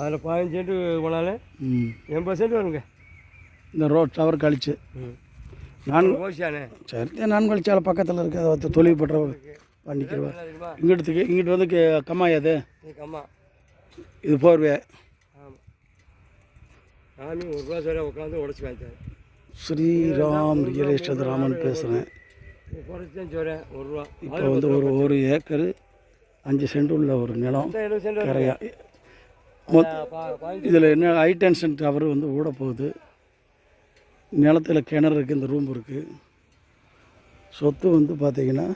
அதில் 15 சென்ட் போனாலும் 80 சென்ட் வருங்க. இந்த ரோட் டவர் கழிச்சு நான் சரி நான் கழிச்சால பக்கத்தில் இருக்க அதை தொழில் பண்ணுற பண்ணிக்கிறவா இங்கிட்டு வந்து கம்மாயா அது கம்மா இது போர்வே. ஆமாம் சாமி ஒரு ரூபா சரி உட்காந்து உடச்சி வாங்கிட்டாரு. ஸ்ரீராம் ரியல் எஸ்டேட் ராமன் பேசுகிறேன். குறைச்சி தான் சொல்கிறேன் 1 ரூபா. இப்போ வந்து ஒரு ஏக்கரு 5 சென்ட் உள்ள ஒரு நிலம் கரையா. இதில் என்ன ஹை டென்ஷன் டவர் வந்து ஓட போகுது. நிலத்தில் கிணறு இருக்குது, இந்த ரூம் இருக்குது. சொத்து வந்து பார்த்திங்கன்னா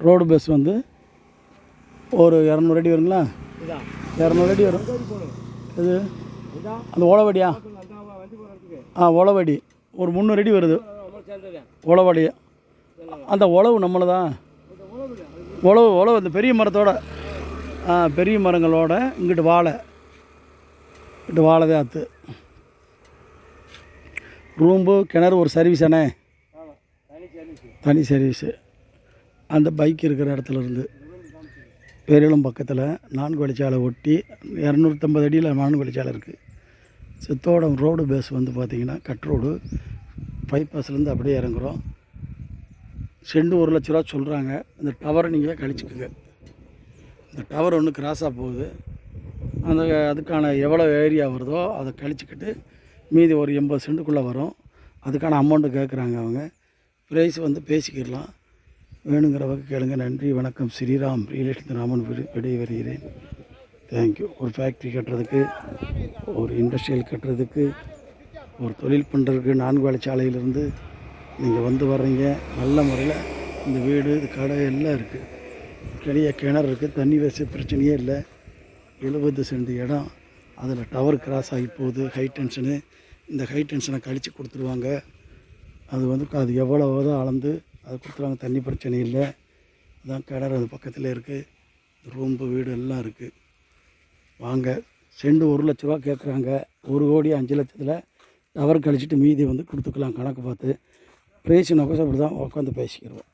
ரோடு பஸ் வந்து ஒரு 200 அடி வருங்களா? 200 அடி வரும். இது அந்த ஓலவடியா? ஓலவடி ஒரு 300 அடி வருது. உழவடி அந்த உழவு நம்மளை தான் உழவு அந்த பெரிய மரத்தோட பெரிய மரங்களோட இங்கிட்டு வாழை ஆற்று ரூம்பு கிணறு ஒரு சர்வீஸ் தானே, தனி சர்வீஸு. அந்த பைக் இருக்கிற இடத்துல இருந்து பெரியளம் பக்கத்தில் 4 வழிச்சாலை ஒட்டி 250 அடியில் 4 வழிச்சாலை இருக்குது. சித்தோடம் ரோடு பேஸ் வந்து பார்த்திங்கன்னா கட் ரோடு பைபாஸ்லேருந்து அப்படியே இறங்குறோம். செண்டு 1 லட்ச ரூபா சொல்கிறாங்க. இந்த டவரை நீங்கள் கழிச்சுக்குங்க. இந்த டவர் ஒன்று கிராஸாக போகுது. அதுக்கான எவ்வளோ ஏரியா வருதோ அதை கழிச்சுக்கிட்டு மீதி ஒரு 80 சென்ட்டுக்குள்ளே வரும். அதுக்கான அமௌண்ட்டு கேட்குறாங்க அவங்க. ப்ரைஸ் வந்து பேசிக்கிடலாம். வேணுங்கிறவங்க கேளுங்க. நன்றி வணக்கம். ஸ்ரீராம் ரியல் எஸ்டேட் ராமன் வெளியே வருகிறேன். தேங்க்யூ. ஒரு ஃபேக்ட்ரி கட்டுறதுக்கு, ஒரு இண்டஸ்ட்ரியல் கட்டுறதுக்கு, ஒரு தொழில் பண்ணுறதுக்கு 4 வழிச்சாலையிலேருந்து நீங்கள் வந்து வர்றீங்க. நல்ல முறையில் இந்த வீடு இது கடை எல்லாம் இருக்குது. பெரிய கிணறு இருக்குது. தண்ணி வசதி பிரச்சனையே இல்லை. 70 சென்ட் இடம். அதில் டவர் கிராஸ் ஆகி போகுது. High tension. இந்த ஹை டென்ஷனை கழித்து கொடுத்துருவாங்க. அது வந்து அது எவ்வளோதோ அளந்து அது கொடுத்துருவாங்க. தண்ணி பிரச்சனை இல்லை. அதான் கிணறு அது பக்கத்தில் இருக்குது. ரூம்பு வீடு எல்லாம் இருக்குது. வாங்க. செண்டு 1 லட்ச ரூபா கேட்குறாங்க. 1 கோடி 5 லட்சத்தில் டவர் கழிச்சிட்டு மீதி வந்து கொடுத்துக்கலாம் கணக்கு பார்த்து. ப்ரைஸ் நோக்கம் அப்படி தான் உட்காந்து பேசிக்கிறோம்.